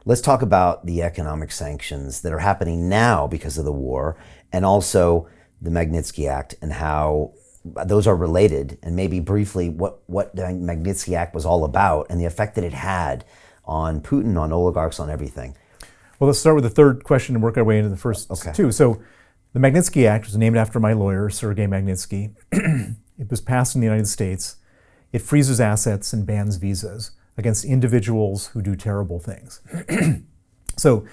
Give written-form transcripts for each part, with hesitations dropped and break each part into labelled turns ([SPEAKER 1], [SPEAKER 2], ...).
[SPEAKER 1] Let's talk about the economic sanctions that are happening now because of the war, and also the Magnitsky Act and how those are related, and maybe briefly what the Magnitsky Act was all about and the effect that it had on Putin, on oligarchs, on everything.
[SPEAKER 2] Well, let's start with the third question and work our way into the first two. So the Magnitsky Act was named after my lawyer, Sergei Magnitsky. It was passed in the United States. It freezes assets and bans visas against individuals who do terrible things. So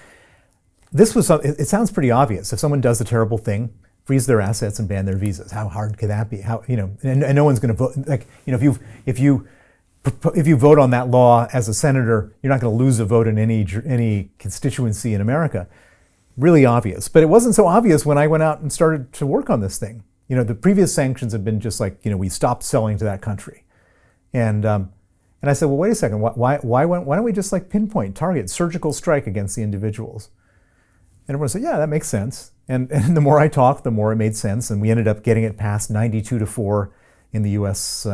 [SPEAKER 2] this was, it sounds pretty obvious. If someone does a terrible thing, freeze their assets and ban their visas. How hard could that be? How, and no one's going to vote. Like, if you vote on that law as a senator, you're not going to lose a vote in any constituency in America. Really obvious. But it wasn't so obvious when I went out and started to work on this thing. The previous sanctions had been just like, we stopped selling to that country. And I said, well, wait a second. Why don't we just pinpoint, target, surgical strike against the individuals? And everyone said, yeah, that makes sense. And the more I talked, the more it made sense. And we ended up getting it passed 92-4 in the U.S.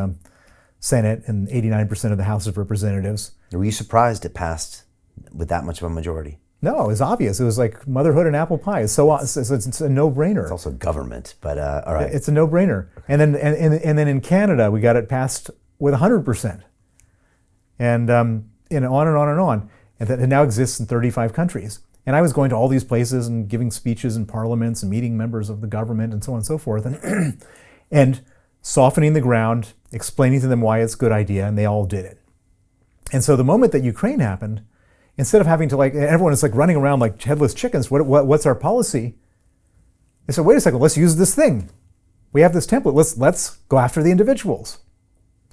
[SPEAKER 2] Senate and 89% of the House of Representatives.
[SPEAKER 1] Were you surprised it passed with that much of a majority?
[SPEAKER 2] No, it was obvious. It was like motherhood and apple pie. It's it's a no-brainer.
[SPEAKER 1] It's also government, but all right.
[SPEAKER 2] It's a no-brainer. And then in Canada, we got it passed with 100%. And on and on and on. And that it now exists in 35 countries. And I was going to all these places and giving speeches in parliaments and meeting members of the government and so on and so forth, and softening the ground, explaining to them why it's a good idea, and they all did it. And so the moment that Ukraine happened, instead of having to everyone is running around like headless chickens, what's our policy? They said, wait a second, let's use this thing. We have this template, let's go after the individuals.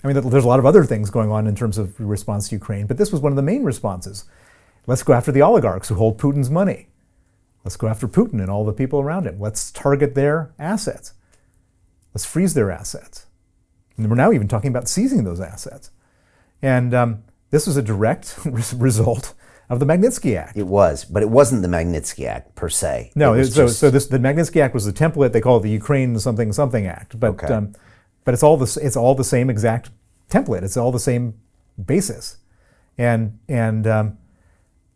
[SPEAKER 2] I mean, there's a lot of other things going on in terms of response to Ukraine, but this was one of the main responses. Let's go after the oligarchs who hold Putin's money. Let's go after Putin and all the people around him. Let's target their assets. Let's freeze their assets. And we're now even talking about seizing those assets. And this was a direct result of the Magnitsky Act.
[SPEAKER 1] It was, but it wasn't the Magnitsky Act per se.
[SPEAKER 2] No, the Magnitsky Act was the template. They call it the Ukraine something something Act. But
[SPEAKER 1] okay.
[SPEAKER 2] But it's all the same exact template. It's all the same basis. And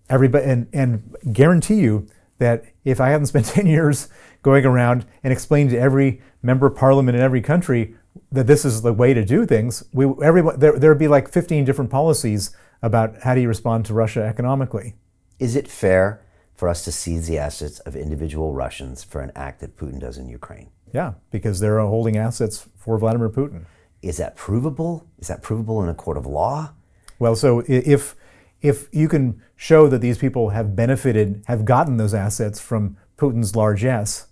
[SPEAKER 2] everybody and guarantee you that if I hadn't spent 10 years going around and explaining to every member of parliament in every country that this is the way to do things, there would be 15 different policies about how do you respond to Russia economically.
[SPEAKER 1] Is it fair for us to seize the assets of individual Russians for an act that Putin does in Ukraine?
[SPEAKER 2] Yeah, because they're holding assets for Vladimir Putin.
[SPEAKER 1] Is that provable? Is that provable in a court of law?
[SPEAKER 2] Well, so if you can show that these people have gotten those assets from Putin's largesse,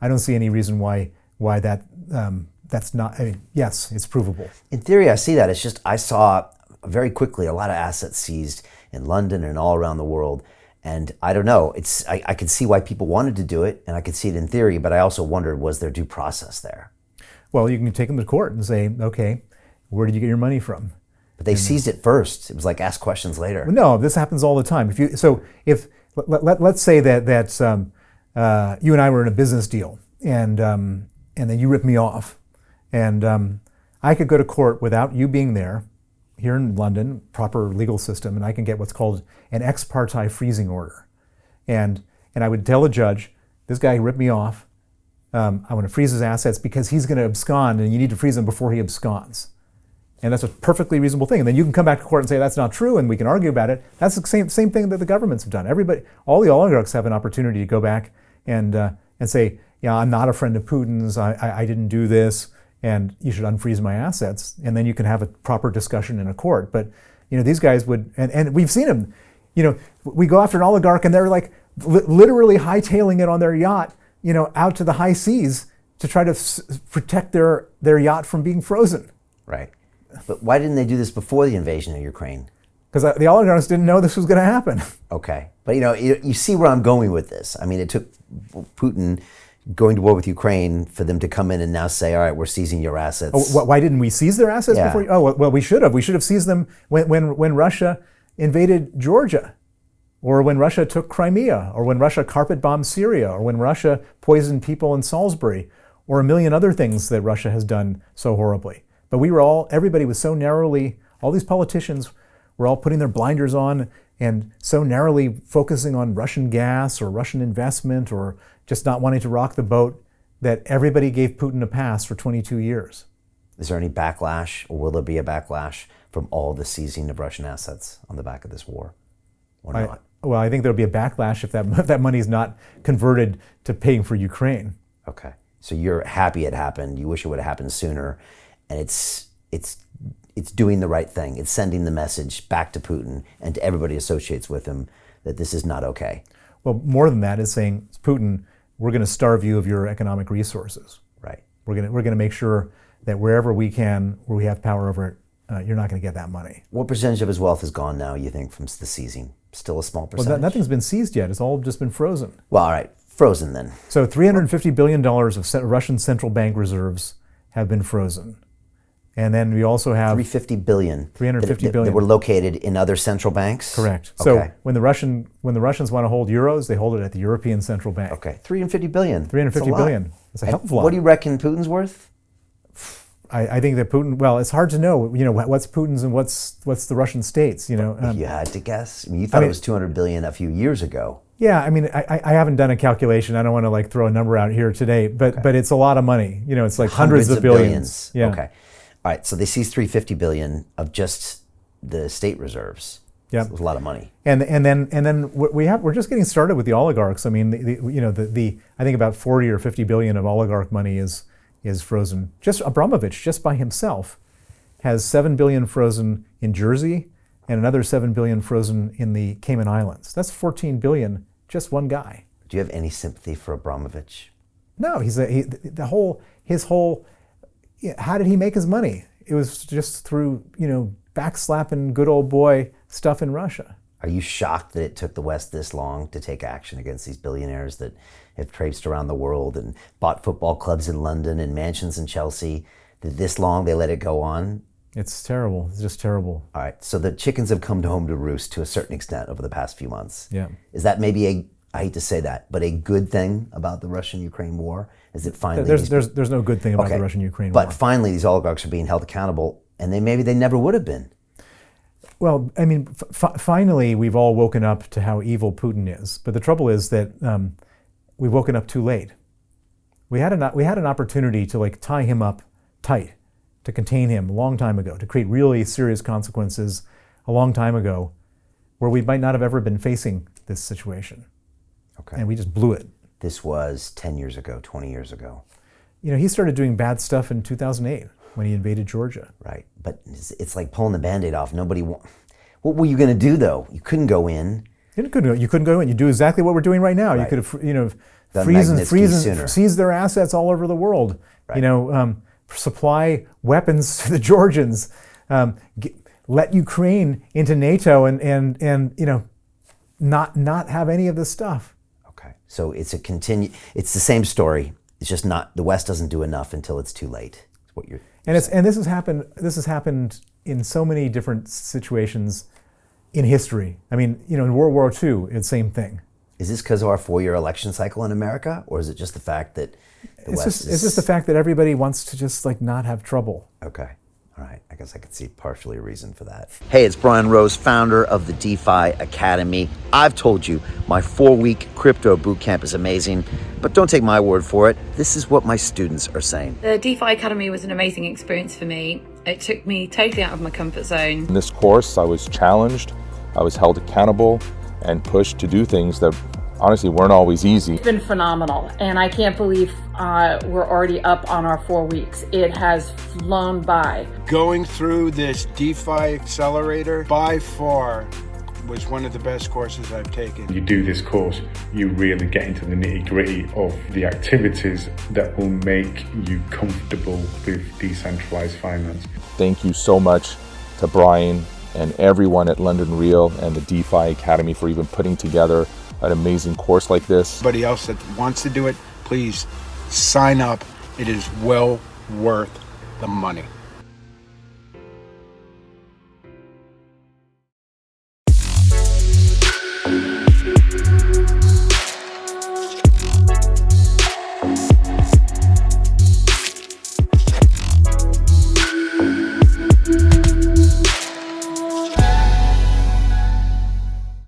[SPEAKER 2] I don't see any reason why that's not. I mean, yes, it's provable.
[SPEAKER 1] In theory, I see that. It's just I saw very quickly a lot of assets seized in London and all around the world. And I don't know. I could see why people wanted to do it, and I could see it in theory. But I also wondered, was there due process there?
[SPEAKER 2] Well, you can take them to court and say, okay, where did you get your money from?
[SPEAKER 1] But they seized it first. It was like ask questions later.
[SPEAKER 2] No, this happens all the time. Let's say that you and I were in a business deal, and then you ripped me off, and I could go to court without you being there, here in London, proper legal system, and I can get what's called an ex parte freezing order, and I would tell the judge, this guy who ripped me off, I want to freeze his assets because he's going to abscond, and you need to freeze him before he absconds. And that's a perfectly reasonable thing. And then you can come back to court and say that's not true, and we can argue about it. That's the same thing that the governments have done. All the oligarchs have an opportunity to go back and say, yeah, I'm not a friend of Putin's. I didn't do this, and you should unfreeze my assets. And then you can have a proper discussion in a court. But these guys would, and we've seen them. We go after an oligarch, and they're literally hightailing it on their yacht, out to the high seas to try to protect their yacht from being frozen.
[SPEAKER 1] Right. But why didn't they do this before the invasion of Ukraine?
[SPEAKER 2] Because the oligarchs didn't know this was going to happen.
[SPEAKER 1] Okay. But you see where I'm going with this. I mean, it took Putin going to war with Ukraine for them to come in and now say, all right, we're seizing your assets.
[SPEAKER 2] Oh, why didn't we seize their assets before? Oh, well, we should have. We should have seized them when Russia invaded Georgia, or when Russia took Crimea, or when Russia carpet bombed Syria, or when Russia poisoned people in Salisbury, or a million other things that Russia has done so horribly. But everybody was so narrowly, all these politicians were all putting their blinders on and so narrowly focusing on Russian gas or Russian investment or just not wanting to rock the boat that everybody gave Putin a pass for 22 years.
[SPEAKER 1] Is there any backlash, or will there be a backlash from all the seizing of Russian assets on the back of this war, or not?
[SPEAKER 2] Well, I think there'll be a backlash if that money is not converted to paying for Ukraine.
[SPEAKER 1] Okay, so you're happy it happened. You wish it would have happened sooner, and it's doing the right thing. It's sending the message back to Putin and to everybody associates with him that this is not okay.
[SPEAKER 2] Well, more than that, is saying, Putin, we're going to starve you of your economic resources.
[SPEAKER 1] Right.
[SPEAKER 2] We're going to make sure that wherever we can, where we have power over it, you're not going to get that money.
[SPEAKER 1] What percentage of his wealth is gone now, you think, from the seizing? Still a small percentage?
[SPEAKER 2] Well, nothing's been seized yet. It's all just been frozen.
[SPEAKER 1] Well, all right, frozen then.
[SPEAKER 2] So $350 billion of Russian central bank reserves have been frozen. And then we also have
[SPEAKER 1] $350 billion.
[SPEAKER 2] $350 billion
[SPEAKER 1] That were located in other central banks?
[SPEAKER 2] Correct.
[SPEAKER 1] Okay.
[SPEAKER 2] So when the Russians want to hold euros, they hold it at the European Central Bank.
[SPEAKER 1] Okay, $350 billion.
[SPEAKER 2] $350 billion. That's a hell of a lot.
[SPEAKER 1] What do you reckon Putin's worth?
[SPEAKER 2] I think that Putin, well, it's hard to know, what's Putin's and what's the Russian states,
[SPEAKER 1] If you had to guess. I mean, you thought it was $200 billion a few years ago.
[SPEAKER 2] Yeah, I mean, I haven't done a calculation. I don't want to throw a number out here today, but it's a lot of money. It's like hundreds of billions. Yeah.
[SPEAKER 1] Okay. All right, so they seized $350 billion of just the state reserves.
[SPEAKER 2] Yeah,
[SPEAKER 1] it was a lot of money.
[SPEAKER 2] And then we're just getting started with the oligarchs. I mean, I think about 40 or 50 billion of oligarch money is frozen. Just Abramovich, just by himself, has 7 billion frozen in Jersey and another 7 billion frozen in the Cayman Islands. That's 14 billion, just one guy.
[SPEAKER 1] Do you have any sympathy for Abramovich?
[SPEAKER 2] No, how did he make his money? It was just through, backslapping good old boy stuff in Russia.
[SPEAKER 1] Are you shocked that it took the West this long to take action against these billionaires that have traipsed around the world and bought football clubs in London and mansions in Chelsea? That this long they let it go on?
[SPEAKER 2] It's terrible. It's just terrible.
[SPEAKER 1] All right, so the chickens have come home to roost to a certain extent over the past few months.
[SPEAKER 2] Yeah.
[SPEAKER 1] Is that maybe I hate to say that, but a good thing about the Russian-Ukraine war? Is it finally...
[SPEAKER 2] There's no good thing about the Russian-Ukraine war.
[SPEAKER 1] But finally these oligarchs are being held accountable, and maybe they never would have been.
[SPEAKER 2] Well, I mean, finally we've all woken up to how evil Putin is. But the trouble is that we've woken up too late. We had an opportunity to tie him up tight, to contain him a long time ago, to create really serious consequences a long time ago, where we might not have ever been facing this situation.
[SPEAKER 1] Okay.
[SPEAKER 2] And we just blew it.
[SPEAKER 1] This was 10 years ago, 20 years ago.
[SPEAKER 2] He started doing bad stuff in 2008 when he invaded Georgia.
[SPEAKER 1] Right, but it's like pulling the Band-Aid off. What were you going to do, though? You couldn't go in.
[SPEAKER 2] You couldn't go in. You do exactly what we're doing right now. Right. You could have, freeze their assets all over the world. Right. Supply weapons to the Georgians. Let Ukraine into NATO and not have any of this stuff.
[SPEAKER 1] Okay, so it's the same story. It's just not, the West doesn't do enough until it's too late. It's what you're saying.
[SPEAKER 2] This has happened in so many different situations in history. I mean, in World War II, it's the same thing.
[SPEAKER 1] Is this because of our 4-year election cycle in America, or is it just the fact that
[SPEAKER 2] it's just the fact that everybody wants to just not have trouble?
[SPEAKER 1] Okay. All right, I guess I could see partially a reason for that. Hey, it's Brian Rose, founder of the DeFi Academy. I've told you my 4-week crypto bootcamp is amazing, but don't take my word for it. This is what my students are saying.
[SPEAKER 3] The DeFi Academy was an amazing experience for me. It took me totally out of my comfort zone.
[SPEAKER 4] In this course, I was challenged, I was held accountable, and pushed to do things that honestly weren't always easy.
[SPEAKER 5] It's been phenomenal, and I can't believe we're already up on our 4 weeks. It has flown by.
[SPEAKER 6] Going through this DeFi accelerator by far was one of the best courses I've taken.
[SPEAKER 7] You do this course, you really get into the nitty-gritty of the activities that will make you comfortable with decentralized finance.
[SPEAKER 4] Thank you so much to Brian and everyone at London Real and the DeFi Academy for even putting together an amazing course like this.
[SPEAKER 6] Anybody else that wants to do it, please sign up. It is well worth the money.